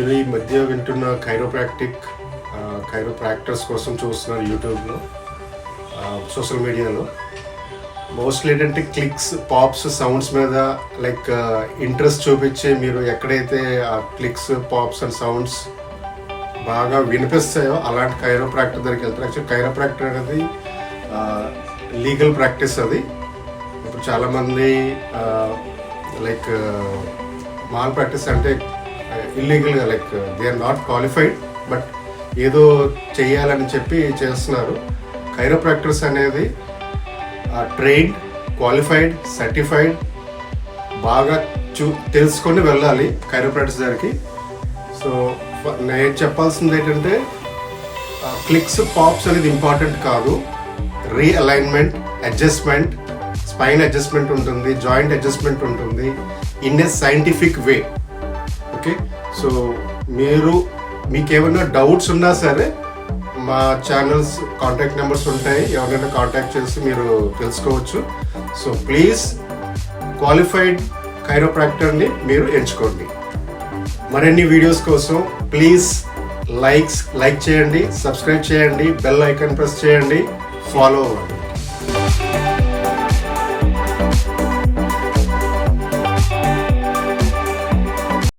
మీరు ఈ మధ్య వింటున్న కైరోప్రాక్టర్స్ కోసం చూస్తున్నారు యూట్యూబ్లో, సోషల్ మీడియాలో. మోస్ట్లీ ఏంటంటే క్లిక్స్, పాప్స్, సౌండ్స్ మీద లైక్ ఇంట్రెస్ట్ చూపించి మీరు ఎక్కడైతే ఆ క్లిక్స్, పాప్స్ అండ్ సౌండ్స్ బాగా వినిపిస్తాయో అలాంటి కైరోప్రాక్టర్ దగ్గరికి వెళ్తారు. యాక్చువల్లీ కైరోప్రాక్టర్ అనేది లీగల్ ప్రాక్టీస్. అది ఇప్పుడు చాలామంది లైక్ మాల్ ప్రాక్టీస్ అంటే ఇల్లీగల్గా, like they are not qualified, but ఏదో చెయ్యాలని చెప్పి చేస్తున్నారు. కైరోప్రాక్టర్స్ అనేది ట్రైన్డ్, క్వాలిఫైడ్, సర్టిఫైడ్, బాగా తెలుసుకొని వెళ్ళాలి కైరోప్రాక్టర్స్ దగ్గరికి. సో నేను చెప్పాల్సింది ఏంటంటే క్లిక్స్, పాప్స్ అనేది ఇంపార్టెంట్ కాదు. రీఅలైన్మెంట్, అడ్జస్ట్మెంట్, స్పైన్ అడ్జస్ట్మెంట్ ఉంటుంది, జాయింట్ అడ్జస్ట్మెంట్ ఉంటుంది in a scientific way. Okay, so మీకేమైనా డౌట్స్ ఉన్నా సరే మా ఛానల్స్ కాంటాక్ట్ నెంబర్స్ ఉంటాయి, ఎవరైనా కాంటాక్ట్ చేసి మీరు తెలుసుకోవచ్చు. సో ప్లీజ్ క్వాలిఫైడ్ కైరోప్రాక్టర్ని మీరు ఎంచుకోండి. మరిన్ని వీడియోస్ కోసం ప్లీజ్ లైక్ చేయండి, సబ్స్క్రైబ్ చేయండి, బెల్ ఐకాన్ ప్రెస్ చేయండి, ఫాలో అవ్వండి.